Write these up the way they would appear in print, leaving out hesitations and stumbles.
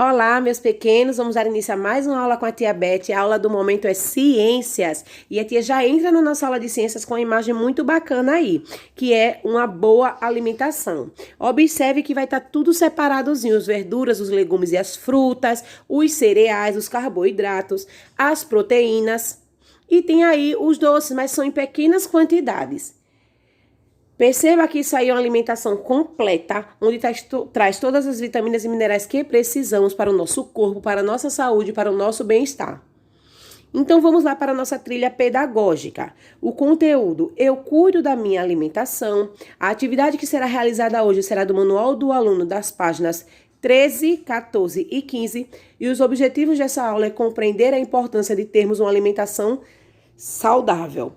Olá, meus pequenos, vamos dar início a mais uma aula com a tia Beth. A aula do momento é ciências. E a tia já entra na nossa aula de ciências com uma imagem muito bacana aí, que é uma boa alimentação. Observe que vai estar tudo separadozinho, as verduras, os legumes e as frutas, os cereais, os carboidratos, as proteínas. E tem aí os doces, mas são em pequenas quantidades. Perceba que isso aí é uma alimentação completa, onde traz todas as vitaminas e minerais que precisamos para o nosso corpo, para a nossa saúde, para o nosso bem-estar. Então vamos lá para a nossa trilha pedagógica. O conteúdo: eu cuido da minha alimentação. A atividade que será realizada hoje será do Manual do Aluno das páginas 13, 14 e 15. E os objetivos dessa aula é compreender a importância de termos uma alimentação saudável.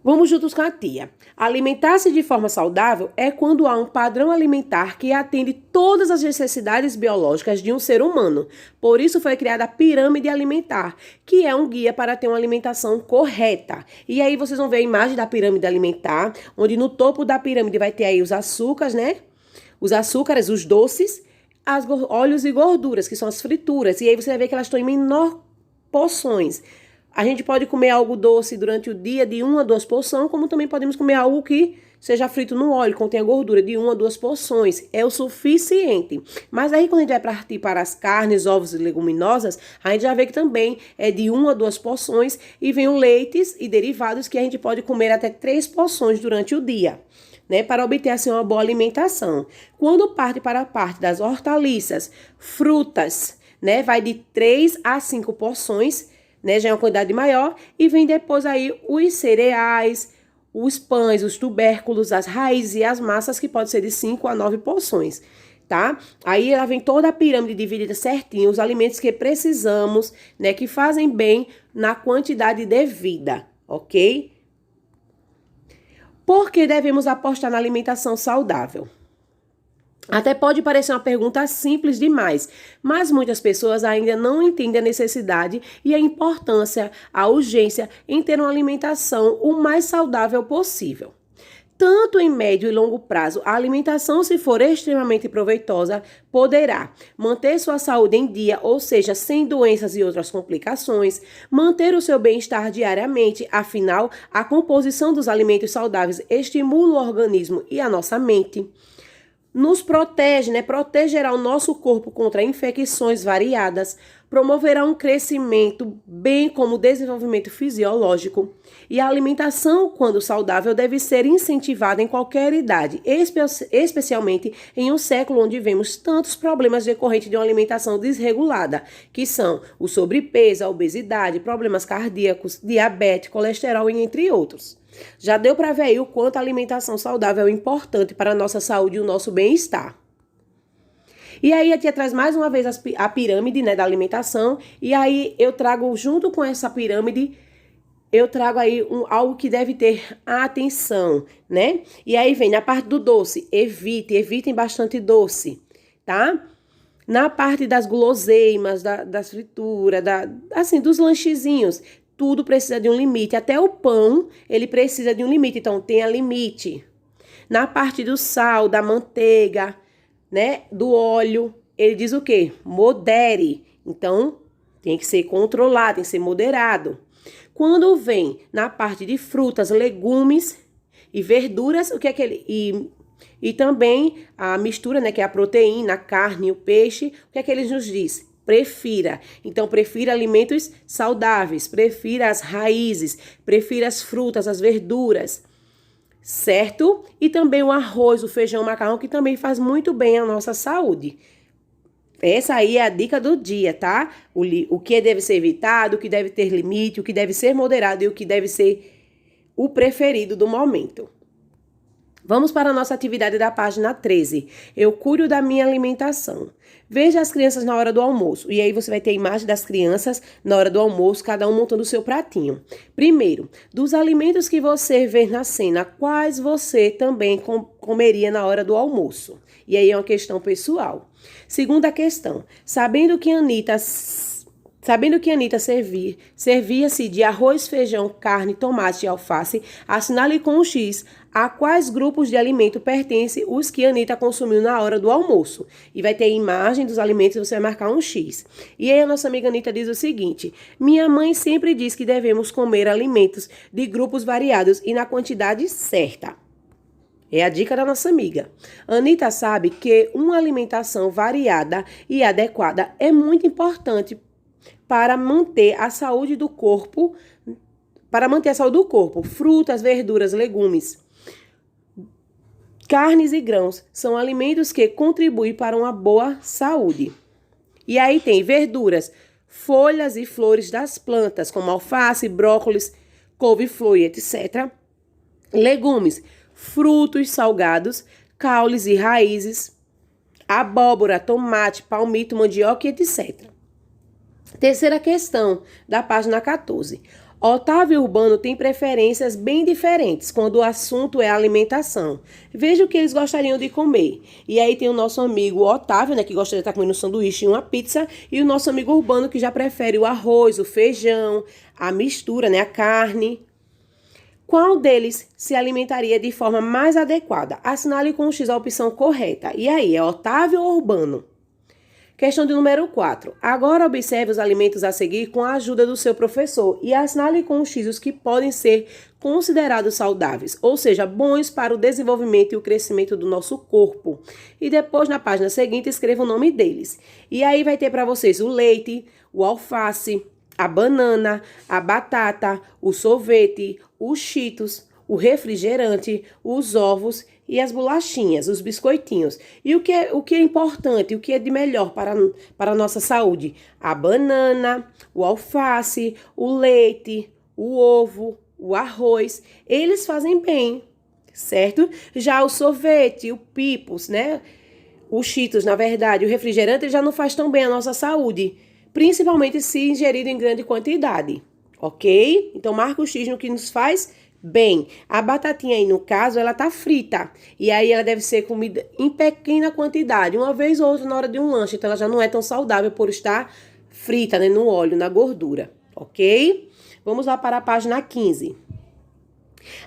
Vamos juntos com a tia. Alimentar-se de forma saudável é quando há um padrão alimentar que atende todas as necessidades biológicas de um ser humano. Por isso foi criada a pirâmide alimentar, que é um guia para ter uma alimentação correta. E aí vocês vão ver a imagem da pirâmide alimentar, onde no topo da pirâmide vai ter aí os açúcares, né? Os açúcares, os doces, óleos e gorduras, que são as frituras. E aí você vai ver que elas estão em menor porções. A gente pode comer algo doce durante o dia de 1 a 2 porções, como também podemos comer algo que seja frito no óleo, contenha gordura de 1 a 2 porções. É o suficiente. Mas aí quando a gente vai partir para as carnes, ovos e leguminosas, a gente já vê que também é de 1 a 2 porções e vem o leites e derivados que a gente pode comer até 3 porções durante o dia, né, para obter assim uma boa alimentação. Quando parte para a parte das hortaliças, frutas, né, vai de 3 a 5 porções, né, já é uma quantidade maior, e vem depois aí os cereais, os pães, os tubérculos, as raízes e as massas, que pode ser de 5 a 9 porções, tá? Aí ela vem toda a pirâmide dividida certinho, os alimentos que precisamos, né, que fazem bem na quantidade devida, ok? Por que devemos apostar na alimentação saudável? Até pode parecer uma pergunta simples demais, mas muitas pessoas ainda não entendem a necessidade e a importância, a urgência em ter uma alimentação o mais saudável possível. Tanto em médio e longo prazo, a alimentação, se for extremamente proveitosa, poderá manter sua saúde em dia, ou seja, sem doenças e outras complicações, manter o seu bem-estar diariamente, afinal, a composição dos alimentos saudáveis estimula o organismo e a nossa mente. Nos protege, né? Protegerá o nosso corpo contra infecções variadas, promoverá um crescimento, bem como o desenvolvimento fisiológico. E a alimentação, quando saudável, deve ser incentivada em qualquer idade, especialmente em um século onde vemos tantos problemas decorrentes de uma alimentação desregulada, que são o sobrepeso, a obesidade, problemas cardíacos, diabetes, colesterol e entre outros. Já deu para ver aí o quanto a alimentação saudável é importante para a nossa saúde e o nosso bem-estar. E aí a tia traz mais uma vez a pirâmide, né, da alimentação, e aí eu trago junto com essa pirâmide, eu trago aí algo que deve ter atenção, né? E aí vem na parte do doce, evitem bastante doce, tá? Na parte das guloseimas, das frituras, assim, dos lanchezinhos, tudo precisa de um limite. Até o pão, ele precisa de um limite, então tenha limite. Na parte do sal, da manteiga, né, do óleo, ele diz o quê? Modere. Então, tem que ser controlado, tem que ser moderado. Quando vem na parte de frutas, legumes e verduras, o que é que ele... E também a mistura, né, que é a proteína, a carne, o peixe, o que é que ele nos diz? Prefira. Então, prefira alimentos saudáveis, prefira as raízes, prefira as frutas, as verduras, certo? E também o arroz, o feijão, o macarrão, que também faz muito bem à nossa saúde. Essa aí é a dica do dia, tá? O que deve ser evitado, o que deve ter limite, o que deve ser moderado e o que deve ser o preferido do momento. Vamos para a nossa atividade da página 13. Eu cuido da minha alimentação. Veja as crianças na hora do almoço. E aí você vai ter a imagem das crianças na hora do almoço, cada um montando o seu pratinho. Primeiro, dos alimentos que você vê na cena, quais você também comeria na hora do almoço? E aí é uma questão pessoal. Segunda questão, sabendo que Anitta servia-se de arroz, feijão, carne, tomate e alface, assinale com um X a quais grupos de alimento pertencem os que a Anitta consumiu na hora do almoço. E vai ter imagem dos alimentos e você vai marcar um X. E aí a nossa amiga Anitta diz o seguinte: minha mãe sempre diz que devemos comer alimentos de grupos variados e na quantidade certa. É a dica da nossa amiga. Anitta sabe que uma alimentação variada e adequada é muito importante para manter a saúde do corpo, frutas, verduras, legumes, carnes e grãos são alimentos que contribuem para uma boa saúde. E aí tem verduras, folhas e flores das plantas, como alface, brócolis, couve-flor, etc. Legumes, frutos salgados, caules e raízes, abóbora, tomate, palmito, mandioca, etc. Terceira questão, da página 14. Otávio e Urbano têm preferências bem diferentes quando o assunto é alimentação. Veja o que eles gostariam de comer. E aí tem o nosso amigo Otávio, né, que gostaria de estar comendo um sanduíche e uma pizza, e o nosso amigo Urbano, que já prefere o arroz, o feijão, a mistura, né, a carne. Qual deles se alimentaria de forma mais adequada? Assinale com o X a opção correta. E aí, é Otávio ou Urbano? Questão de número 4. Agora observe os alimentos a seguir com a ajuda do seu professor e assinale com o X os que podem ser considerados saudáveis, ou seja, bons para o desenvolvimento e o crescimento do nosso corpo. E depois, na página seguinte, escreva o nome deles. E aí vai ter para vocês o leite, o alface, a banana, a batata, o sorvete, os Cheetos, o refrigerante, os ovos e as bolachinhas, os biscoitinhos. E o que é importante, o que é de melhor para a nossa saúde? A banana, o alface, o leite, o ovo, o arroz, eles fazem bem, certo? Já o sorvete, o Pipos, né? Os Cheetos, na verdade, o refrigerante já não faz tão bem à nossa saúde, principalmente se ingerido em grande quantidade, ok? Então, marca o X no que nos faz bem. A batatinha aí, no caso, ela tá frita. E aí ela deve ser comida em pequena quantidade, uma vez ou outra na hora de um lanche. Então ela já não é tão saudável por estar frita, né, no óleo, na gordura, ok? Vamos lá para a página 15.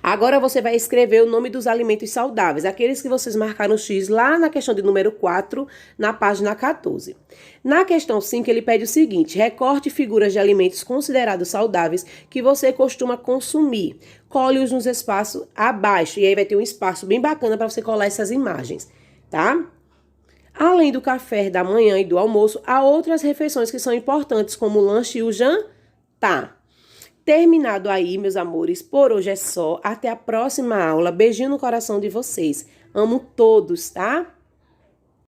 Agora você vai escrever o nome dos alimentos saudáveis, aqueles que vocês marcaram X lá na questão de número 4, na página 14. Na questão 5, ele pede o seguinte: recorte figuras de alimentos considerados saudáveis que você costuma consumir. Cole-os nos espaços abaixo, e aí vai ter um espaço bem bacana para você colar essas imagens, tá? Além do café da manhã e do almoço, há outras refeições que são importantes, como o lanche e o jantar. Terminado aí, meus amores, por hoje é só. Até a próxima aula. Beijinho no coração de vocês. Amo todos, tá?